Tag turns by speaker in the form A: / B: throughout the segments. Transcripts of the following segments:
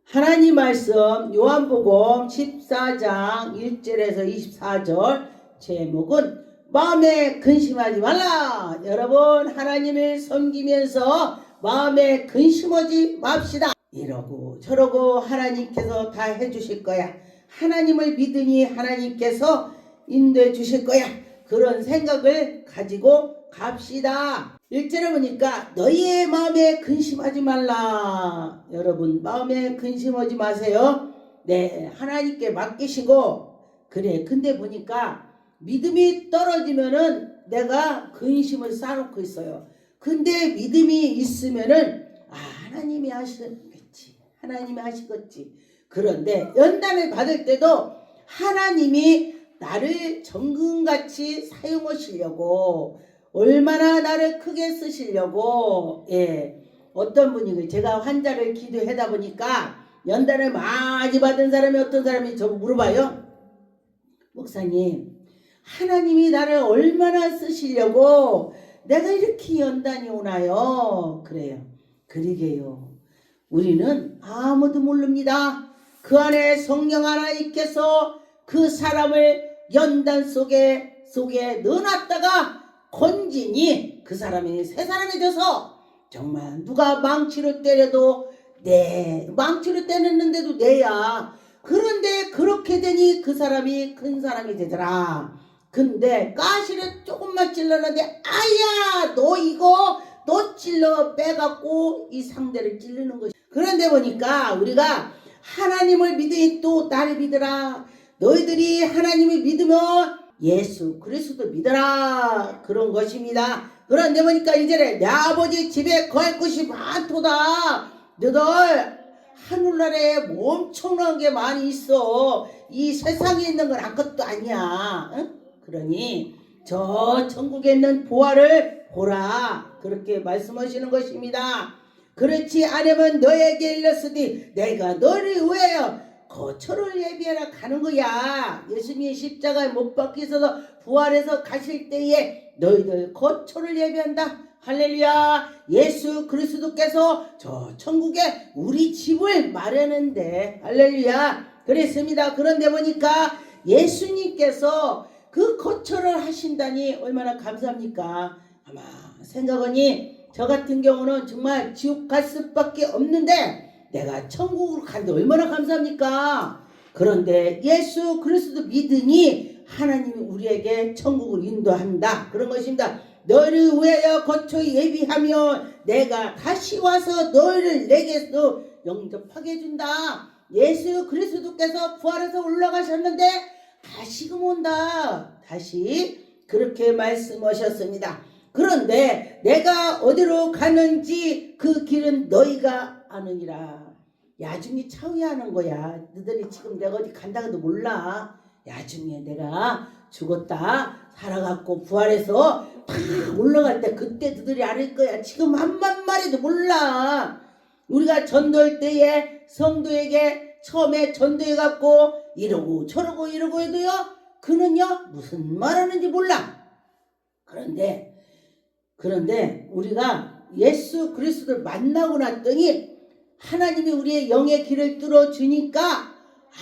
A: 하나님 말씀 요한복음 14장 1절에서 24절 제목은 마음에 근심하지 말라. 여러분 하나님을 섬기면서 마음에 근심하지 맙시다. 이러고 저러고 하나님께서 다 해주실 거야. 하나님을 믿으니 하나님께서 인도해 주실 거야. 그런 생각을 가지고 갑시다. 1절에 보니까 너희의 마음에 근심하지 말라. 여러분 마음에 근심하지 마세요. 네, 하나님께 맡기시고. 그래, 근데 보니까 믿음이 떨어지면은 내가 근심을 쌓아놓고 있어요. 근데 믿음이 있으면은 하나님이 하시겠지, 하나님이 하시겠지. 그런데 연단을 받을 때도 하나님이 나를 정금같이 사용하시려고, 얼마나 나를 크게 쓰시려고. 어떤 분이, 제가 환자를 기도하다 보니까 연단을 많이 받은 사람이 어떤 사람이 저 물어봐요. 목사님, 하나님이 나를 얼마나 쓰시려고 내가 이렇게 연단이 오나요? 그래요. 그러게요. 우리는 아무도 모릅니다. 그 안에 성령 하나님께서 그 사람을 연단 속에 넣어놨다가 건지니 그 사람이 새 사람이 돼서 정말 누가 망치로 때려도 망치로 때렸는데도 내야. 그런데 그렇게 되니 그 사람이 큰 사람이 되더라. 근데 가시를 조금만 찔렀는데 아야 너 찔러 빼갖고 이 상대를 찌르는 것이. 그런데 보니까 우리가 하나님을 믿으니 또 나를 믿으라. 너희들이 하나님을 믿으면 예수 그리스도 믿어라. 그런 것입니다. 그런데 보니까 이제 내 아버지 집에 거할 것이 많도다. 너희들 하늘나라에 엄청난 게 많이 있어. 이 세상에 있는 건 아무것도 아니야. 응? 그러니 저 천국에 있는 보화를 보라. 그렇게 말씀하시는 것입니다. 그렇지 않으면 너에게 일렀으니 내가 너를 위하여 거처를 예비하라 가는 거야. 예수님이 십자가에 못 박히셔서 부활해서 가실 때에 너희들 거처를 예비한다. 할렐루야. 예수 그리스도께서 저 천국에 우리 집을 마련한대. 할렐루야. 그랬습니다. 그런데 보니까 예수님께서 그 거처를 하신다니 얼마나 감사합니까? 아마 생각하니 저 같은 경우는 정말 지옥 갈 수밖에 없는데 내가 천국으로 간데 얼마나 감사합니까? 그런데 예수 그리스도 믿으니 하나님이 우리에게 천국을 인도한다. 그런 것입니다. 너를 위하여 거처 예비하며 내가 다시 와서 너희를 내게서 영접하게 해준다. 예수 그리스도께서 부활해서 올라가셨는데 다시금 온다. 다시 그렇게 말씀하셨습니다. 그런데 내가 어디로 가는지 그 길은 너희가 아느니라. 야중에 차후하는 거야. 너희들이 지금 내가 어디 간다고도 몰라. 야중에 내가 죽었다 살아갖고 부활해서 탁 올라갈 때 그때 너희들이 알 거야. 지금 한만 마리도 몰라. 우리가 전도할 때에 성도에게 처음에 전도해갖고 이러고 저러고 이러고 해도요, 그는요 무슨 말하는지 몰라. 그런데 우리가 예수 그리스도를 만나고 났더니 하나님이 우리의 영의 길을 뚫어주니까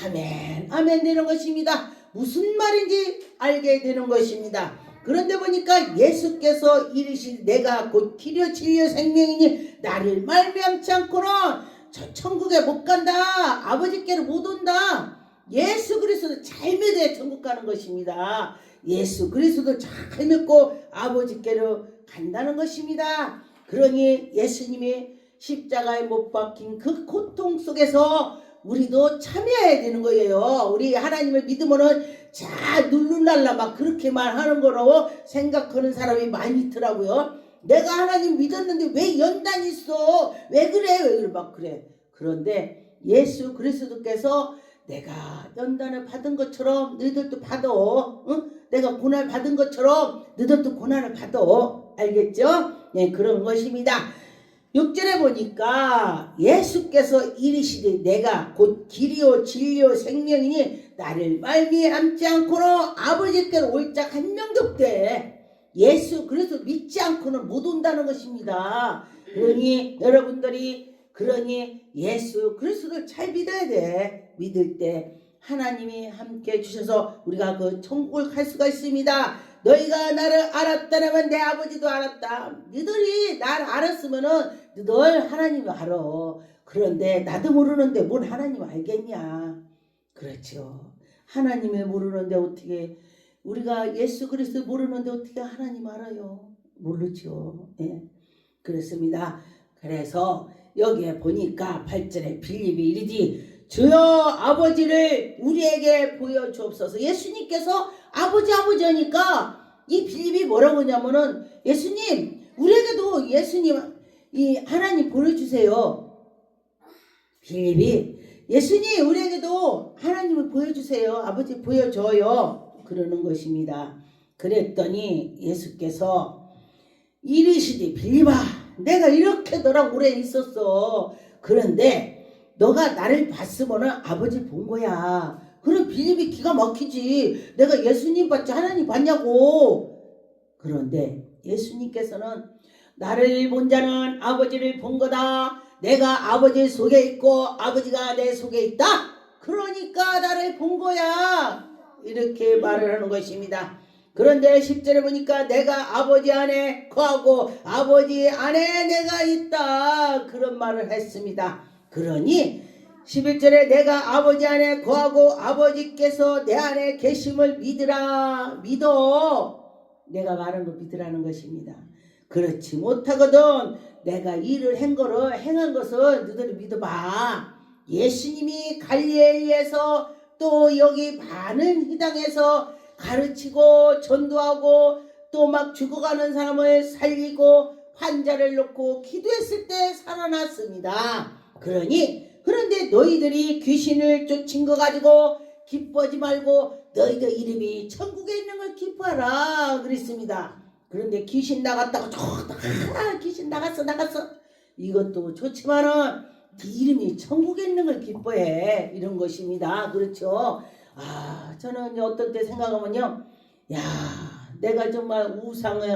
A: 아멘 아멘 되는 것입니다. 무슨 말인지 알게 되는 것입니다. 그런데 보니까 예수께서 이르시되 내가 곧 길이요 진리요 생명이니 나를 말미암지 않고는 저 천국에 못 간다. 아버지께로 못 온다. 예수 그리스도 잘 믿어야 천국 가는 것입니다. 예수 그리스도 잘 믿고 아버지께로 간다는 것입니다. 그러니 예수님이 십자가에 못 박힌 그 고통 속에서 우리도 참여해야 되는 거예요. 우리 하나님을 믿으면은 자 룰루랄라 막 그렇게만 하는 거라고 생각하는 사람이 많이 있더라고요. 내가 하나님 믿었는데 왜 연단이 있어? 왜 그래? 막 그래. 그런데 예수 그리스도께서 내가 연단을 받은 것처럼 너희들도 받아. 응? 내가 고난 받은 것처럼 너희들도 고난을 받아. 알겠죠? 네, 그런 것입니다. 6절에 보니까 예수께서 이르시되 내가 곧 길이요 진리요 생명이니 나를 말미암지 않고는 아버지께로 올 자 한 명도 없대. 예수 그리스도 믿지 않고는 못 온다는 것입니다. 그러니 여러분들이 그러니 예수 그리스도를 잘 믿어야 돼. 믿을 때 하나님이 함께 해주셔서 우리가 그 천국을 갈 수가 있습니다. 너희가 나를 알았다면 내 아버지도 알았다. 너희들이 나를 알았으면은 널 하나님이 알아. 그런데 나도 모르는데 뭔 하나님 알겠냐. 그렇죠. 하나님을 모르는데 어떻게, 우리가 예수 그리스도 모르는데 어떻게 하나님 알아요? 모르죠. 네. 그렇습니다. 그래서 여기에 보니까 8절에 빌립이 이르지 주여 아버지를 우리에게 보여주옵소서. 예수님께서 아버지 하니까 이 빌립이 뭐라고 하냐면은 예수님 우리에게도 예수님 이 하나님 보여주세요. 빌립이 예수님 우리에게도 하나님을 보여주세요. 아버지 보여줘요. 그러는 것입니다. 그랬더니 예수께서 이르시되 빌립아 내가 이렇게 너랑 오래 있었어. 그런데 너가 나를 봤으면은 아버지 본 거야. 그럼 빌립이 기가 막히지. 내가 예수님 봤지 하나님 봤냐고. 그런데 예수님께서는 나를 본 자는 아버지를 본 거다. 내가 아버지 속에 있고 아버지가 내 속에 있다. 그러니까 나를 본 거야. 이렇게 말을 하는 것입니다. 그런데 10절에 보니까 내가 아버지 안에 거하고 아버지 안에 내가 있다. 그런 말을 했습니다. 그러니 11절에 내가 아버지 안에 거하고 아버지께서 내 안에 계심을 믿으라. 믿어. 내가 말한 거 믿으라는 것입니다. 그렇지 못하거든 내가 일을 행한 것을 너희들이 믿어봐. 예수님이 갈릴리에서 또 여기 많은 희당에서 가르치고 전도하고 또 막 죽어가는 사람을 살리고 환자를 놓고 기도했을 때 살아났습니다. 그런데 너희들이 귀신을 쫓은 거 가지고 기뻐하지 말고 너희들 이름이 천국에 있는 걸 기뻐하라 그랬습니다. 그런데 귀신 나갔다고 귀신 나갔어 이것도 좋지만은 네 이름이 천국에 있는 걸 기뻐해 이런 것입니다. 그렇죠. 저는 어떤 때 생각하면요, 야 내가 정말 우상의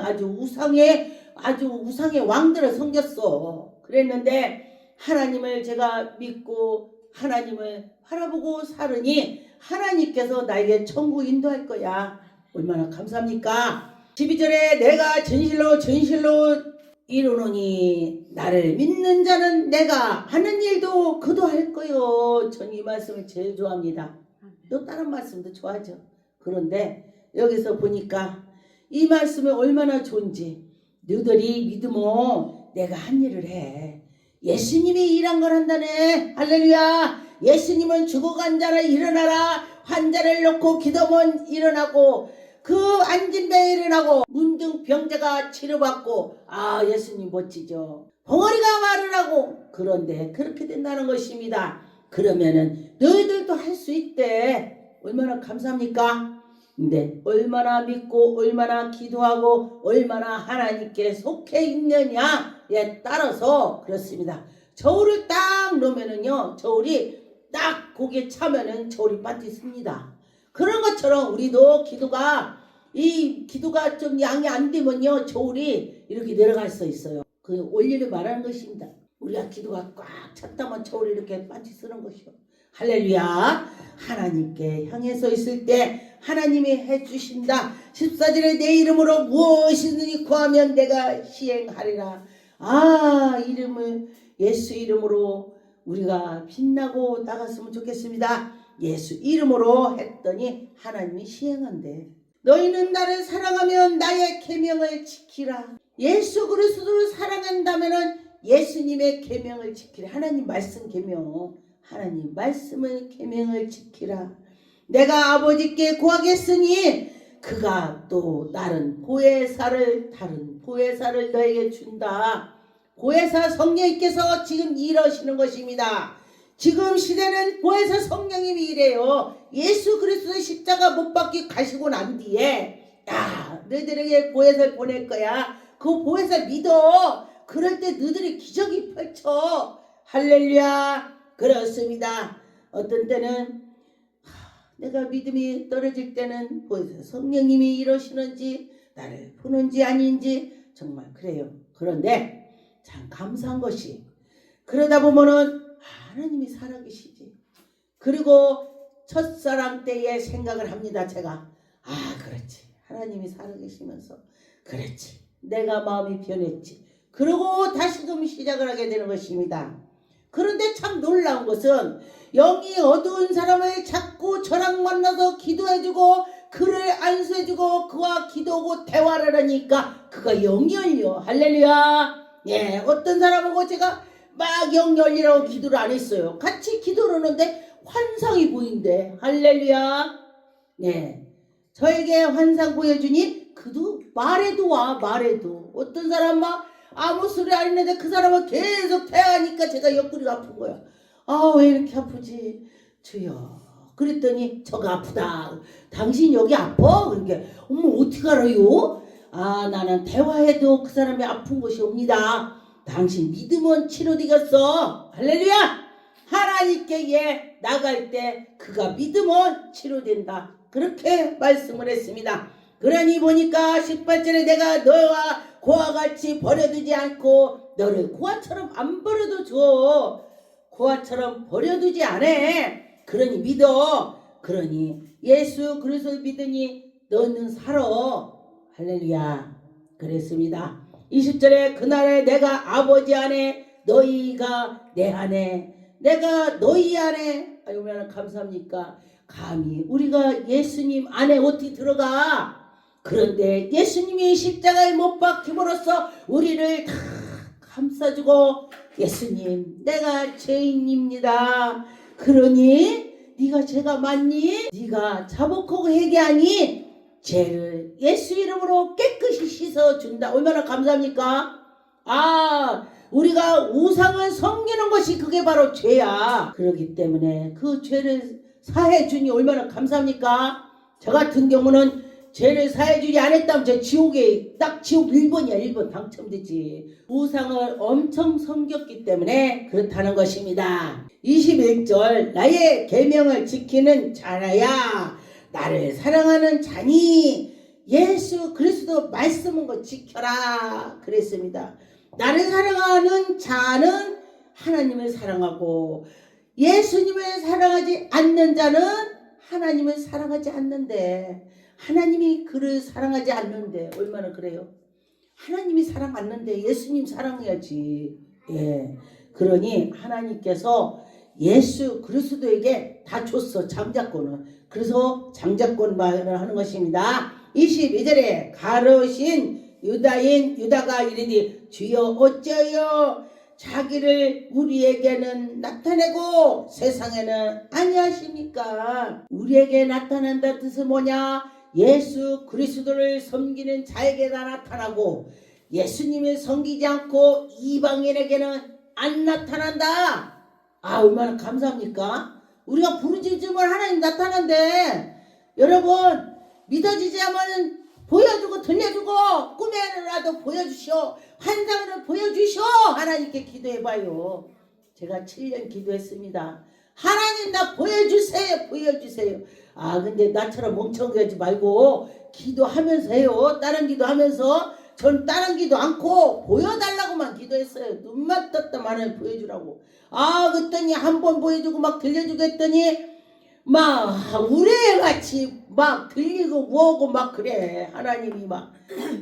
A: 왕들을 섬겼어. 그랬는데 하나님을 제가 믿고 하나님을 바라보고 살으니 하나님께서 나에게 천국 인도할 거야. 얼마나 감사합니까? 12절에 내가 진실로 이루노니 나를 믿는 자는 내가 하는 일도 그도 할 거요. 전 이 말씀을 제일 좋아합니다. 또 다른 말씀도 좋아하죠. 그런데 여기서 보니까 이 말씀이 얼마나 좋은지, 너희들이 믿으면 내가 한 일을 해. 예수님이 일한 걸 한다네. 할렐루야. 예수님은 죽어간 자를 일어나라. 환자를 놓고 기도면 일어나고 그 앉은 배에 일어나고 문둥 병자가 치료받고 예수님 멋지죠. 벙어리가 말을 하고. 그런데 그렇게 된다는 것입니다. 그러면은 너희들도 할 수 있대. 얼마나 감사합니까? 근데 얼마나 믿고 얼마나 기도하고 얼마나 하나님께 속해 있느냐에 따라서 그렇습니다. 저울을 딱 놓으면은요, 저울이 딱 거기에 차면은 저울이 빠져 씁니다. 그런 것처럼 우리도 기도가 좀 양이 안 되면요, 저울이 이렇게 내려갈 수 있어요. 그 원리를 말하는 것입니다. 우리가 기도가 꽉 찼다면 저울이 이렇게 빠져 쓰는 것이요. 할렐루야. 하나님께 향해서 있을 때 하나님이 해주신다. 14절에 내 이름으로 무엇이든지 구하면 내가 시행하리라. 예수 이름으로 우리가 빛나고 나갔으면 좋겠습니다. 예수 이름으로 했더니 하나님이 시행한대. 너희는 나를 사랑하면 나의 계명을 지키라. 예수 그리스도를 사랑한다면은 예수님의 계명을 지키라. 하나님 말씀 계명, 하나님 말씀을 계명을 지키라. 내가 아버지께 구하겠으니 그가 또 다른 보혜사를 너에게 준다. 보혜사 성령님께서 지금 일하시는 것입니다. 지금 시대는 보혜사 성령님이 이래요. 예수 그리스도의 십자가 못 박기 가시고 난 뒤에 너희들에게 보혜사를 보낼 거야. 그 보혜사 믿어. 그럴 때 너희들이 기적이 펼쳐. 할렐루야. 그렇습니다. 어떤 때는 내가 믿음이 떨어질 때는 보혜사 성령님이 이러시는지 나를 보는지 아닌지 정말 그래요. 그런데 참 감사한 것이 그러다 보면은 하나님이 살아계시지. 그리고 첫사랑 때에 생각을 합니다. 제가 그렇지, 하나님이 살아계시면서 그렇지, 내가 마음이 변했지. 그리고 다시금 시작을 하게 되는 것입니다. 그런데 참 놀라운 것은 영이 어두운 사람을 자꾸 저랑 만나서 기도해주고 그를 안수해주고 그와 기도하고 대화를 하니까 그가 영이 열려. 할렐루야. 예, 어떤 사람하고 제가 막 영 열리라고 기도를 안 했어요. 같이 기도를 하는데 환상이 보인대. 할렐루야. 예, 저에게 환상 보여주니 그도 말해도 와. 말해도 어떤 사람 막 아무 소리 안 했는데 그 사람은 계속 대하니까 제가 옆구리가 아픈 거야. 왜 이렇게 아프지? 주여. 그랬더니 저가 아프다. 당신 여기 아파? 그러니까 어머 어떻게 알아요? 나는 대화해도 그 사람이 아픈 것이 옵니다. 당신 믿으면 치료되겠어. 할렐루야. 하나님께 나갈 때 그가 믿으면 치료된다. 그렇게 말씀을 했습니다. 그러니 보니까 18절에 내가 너와 고와 같이 버려두지 않고 너를 고아처럼 안 버려둬줘. 고아처럼 버려두지 않아. 그러니 믿어. 그러니 예수 그리스도를 믿으니 너는 살아. 할렐루야. 그랬습니다. 20절에 그날에 내가 아버지 안에 너희가 내 안에 내가 너희 안에 얼마나 감사합니까? 감히 우리가 예수님 안에 어떻게 들어가? 그런데 예수님이 십자가에 못 박힘으로써 우리를 다 감싸주고 예수님 내가 죄인입니다. 그러니 네가 죄가 많니? 네가 자복하고 회개하니 죄를 예수 이름으로 깨끗이 씻어준다. 얼마나 감사합니까? 우리가 우상을 섬기는 것이 그게 바로 죄야. 그렇기 때문에 그 죄를 사해주니 얼마나 감사합니까? 저 같은 경우는 죄를 사해주지 않았다면 저 지옥에 딱 지옥 1번이야. 1번 당첨되지. 우상을 엄청 섬겼기 때문에 그렇다는 것입니다. 21절 나의 계명을 지키는 자라야 나를 사랑하는 자니 예수 그리스도 말씀은 거 지켜라 그랬습니다. 나를 사랑하는 자는 하나님을 사랑하고 예수님을 사랑하지 않는 자는 하나님을 사랑하지 않는데 하나님이 그를 사랑하지 않는데 얼마나 그래요? 하나님이 사랑 않는데 예수님 사랑해야지. 예. 그러니 하나님께서 예수 그리스도에게 다 줬어. 장자권을. 그래서 장자권 말을 하는 것입니다. 22절에 가르신 유다인 유다가 이르니 주여 어찌하여 자기를 우리에게는 나타내고 세상에는 아니하십니까? 우리에게 나타낸다 뜻은 뭐냐? 예수 그리스도를 섬기는 자에게나 나타나고 예수님을 섬기지 않고 이방인에게는 안 나타난다. 얼마나 감사합니까? 우리가 부르짖으면 하나님 나타난대. 여러분 믿어지지 않으면 보여주고 들려주고 꿈에라도 보여주시오. 환상으로 보여주시오. 하나님께 기도해봐요. 제가 7년 기도했습니다. 하나님 나 보여주세요. 보여주세요. 근데 나처럼 멍청하지 말고 기도하면서 해요. 다른 기도하면서. 전 다른 기도 않고 보여달라고만 기도했어요. 눈만 떴다만 보여주라고. 그랬더니 한 번 보여주고 막 들려주고 했더니 막 우레같이 막 들리고 뭐고 막 그래. 하나님이 막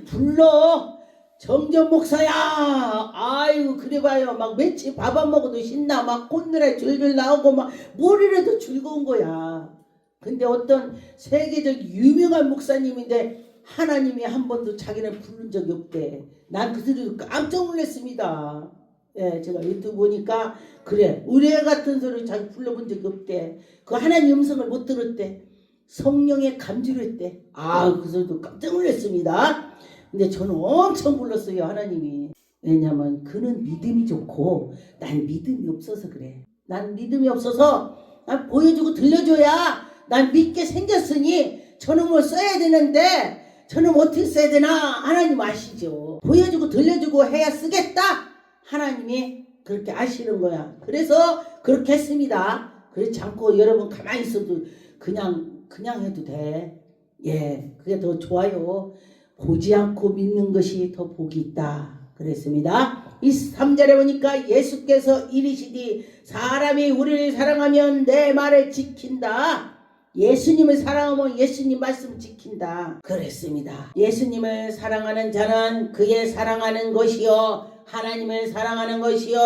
A: 불러. 정전 목사야. 아이고 그래봐요. 막 며칠 밥 안 먹어도 신나. 막 콧노래 줄줄 나오고 막 머리라도 즐거운 거야. 근데 어떤 세계적 유명한 목사님인데 하나님이 한 번도 자기는 부른 적이 없대. 난 그 소리 깜짝 놀랐습니다. 예, 제가 유튜브 보니까 그래 의뢰 같은 소리를 자기 불러본 적이 없대. 그 하나님 음성을 못 들었대. 성령의 감지를 했대. 그 소리도 깜짝 놀랐습니다. 근데 저는 엄청 불렀어요. 하나님이. 왜냐면 그는 믿음이 좋고 난 믿음이 없어서 그래. 난 믿음이 없어서 난 보여주고 들려줘야 난 믿게 생겼으니 저놈을 써야 되는데 저놈 어떻게 써야 되나 하나님 아시죠. 보여주고 들려주고 해야 쓰겠다. 하나님이 그렇게 아시는 거야. 그래서 그렇게 했습니다. 그렇지 않고 여러분 가만히 있어도 그냥 해도 돼. 예, 그게 더 좋아요. 보지 않고 믿는 것이 더 복이 있다. 그랬습니다. 23절에 보니까 예수께서 이르시되 사람이 우리를 사랑하면 내 말을 지킨다. 예수님을 사랑하면 예수님 말씀 지킨다 그랬습니다. 예수님을 사랑하는 자는 그의 사랑하는 것이요 하나님을 사랑하는 것이요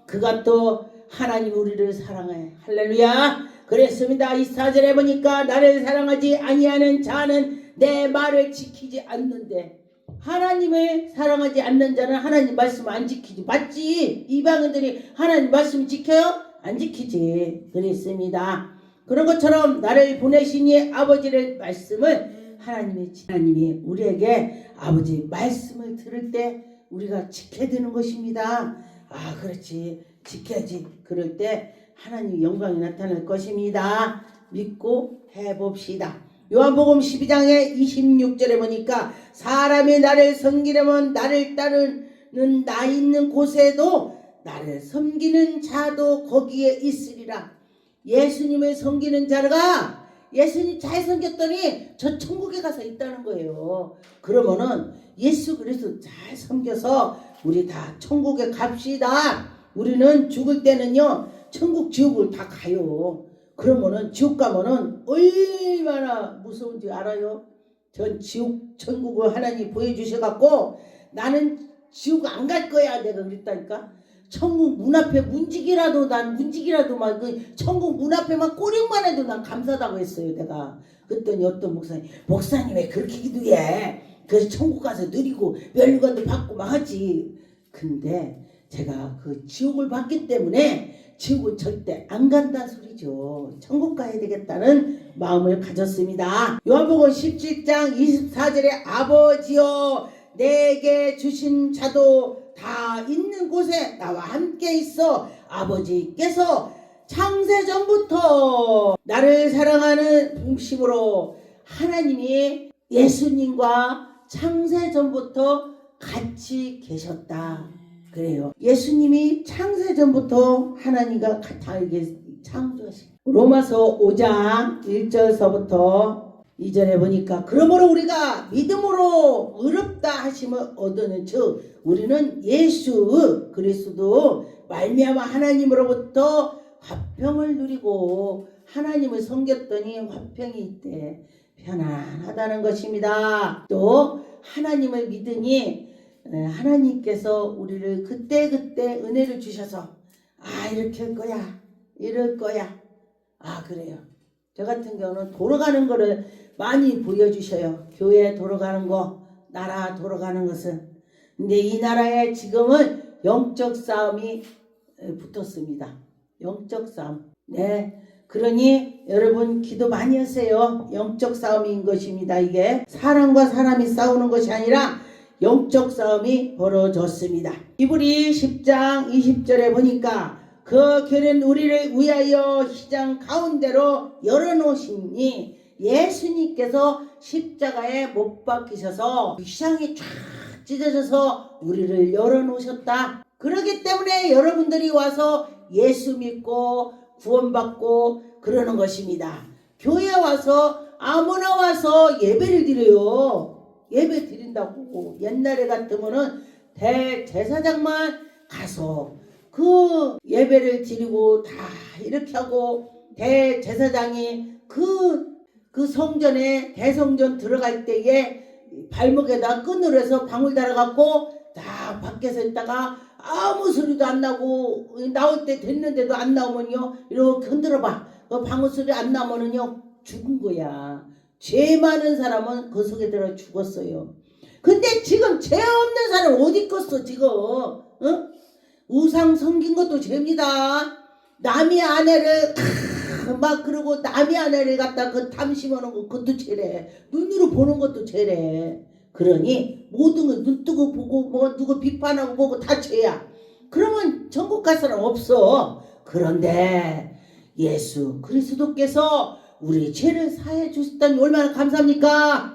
A: 그것도 하나님 우리를 사랑해. 할렐루야. 그랬습니다. 24절에 보니까 나를 사랑하지 아니하는 자는 내 말을 지키지 않는데, 하나님을 사랑하지 않는 자는 하나님 말씀 안 지키지. 맞지? 이방인들이 하나님 말씀 지켜요? 안 지키지. 그랬습니다. 그런 것처럼 나를 보내신 이 아버지의 말씀을 하나님이 우리에게 아버지 말씀을 들을 때 우리가 지켜야 되는 것입니다. 아, 그렇지. 지켜야지. 그럴 때 하나님 영광이 나타날 것입니다. 믿고 해봅시다. 요한복음 12장의 26절에 보니까 사람이 나를 섬기려면 나를 따르는 나 있는 곳에도 나를 섬기는 자도 거기에 있으리라. 예수님을 섬기는 자가 예수님 잘 섬겼더니 저 천국에 가서 있다는 거예요. 그러면은 예수 그리스도 잘 섬겨서 우리 다 천국에 갑시다. 우리는 죽을 때는요 천국 지옥을 다 가요. 그러면은 지옥 가면은 얼마나 무서운지 알아요? 전 지옥 천국을 하나님 보여주셔갖고 나는 지옥 안 갈 거야 내가 그랬다니까. 천국 문 앞에 문지기라도 막 그 천국 문 앞에만 꼬링만 해도 난 감사하다고 했어요 내가. 그랬더니 어떤 목사님 왜 그렇게 기도해? 그래서 천국 가서 누리고 멸관도 받고 막 하지. 근데 제가 그 지옥을 봤기 때문에 지옥은 절대 안 간다는 소리죠. 천국 가야 되겠다는 마음을 가졌습니다. 요한복음 17장 24절에 아버지여 내게 주신 자도 다 있는 곳에 나와 함께 있어 아버지께서 창세전부터 나를 사랑하는 중심으로 하나님이 예수님과 창세전부터 같이 계셨다. 그래요. 예수님이 창세전부터 하나님과 다 이렇게 창조하신. 로마서 5장 1절서부터 2절에 보니까 그러므로 우리가 믿음으로 의롭다 하심을 얻는 즉 우리는 예수 그리스도 말미암아 하나님으로부터 화평을 누리고 하나님을 섬겼더니 화평이 있대 편안하다는 것입니다. 또 하나님을 믿으니 하나님께서 우리를 그때그때 은혜를 주셔서 아 이렇게 할 거야 이럴 거야 아 그래요. 저 같은 경우는 돌아가는 거를 많이 보여주셔요. 교회 돌아가는 거 나라 돌아가는 것은. 근데 이 나라에 지금은 영적 싸움이 붙었습니다. 영적 싸움. 네. 그러니 여러분 기도 많이 하세요. 영적 싸움인 것입니다. 이게 사람과 사람이 싸우는 것이 아니라 영적 싸움이 벌어졌습니다. 히브리 10장 20절에 보니까 그 길은 우리를 위하여 시장 가운데로 열어놓으시니 예수님께서 십자가에 못 박히셔서 시장이 쫙 찢어져서 우리를 열어놓으셨다. 그렇기 때문에 여러분들이 와서 예수 믿고 구원받고 그러는 것입니다. 교회 와서 아무나 와서 예배를 드려요. 예배 드린다고. 옛날에 같으면은 대제사장만 가서 그 예배를 드리고 다 이렇게 하고 대제사장이 그 성전에 대성전 들어갈 때에 발목에다 끈으로 해서 방울 달아갖고 다 밖에서 있다가 아무 소리도 안 나고 나올 때 됐는데도 안 나오면요 이렇게 흔들어봐. 그 방울 소리 안 나오면은요 죽은 거야. 죄 많은 사람은 그 속에 들어 죽었어요. 근데 지금 죄 없는 사람 어디 있겠어 지금? 어? 우상 섬긴 것도 죄입니다. 남의 아내를 막 그러고 남의 아내를 갖다 그 탐심하는 거 그것도 죄래. 눈으로 보는 것도 죄래. 그러니 모든 거 눈 뜨고 보고 뭐 누구 비판하고 보고 다 죄야. 그러면 천국 갈 사람 없어. 그런데 예수 그리스도께서 우리 죄를 사해 주셨다니 얼마나 감사합니까?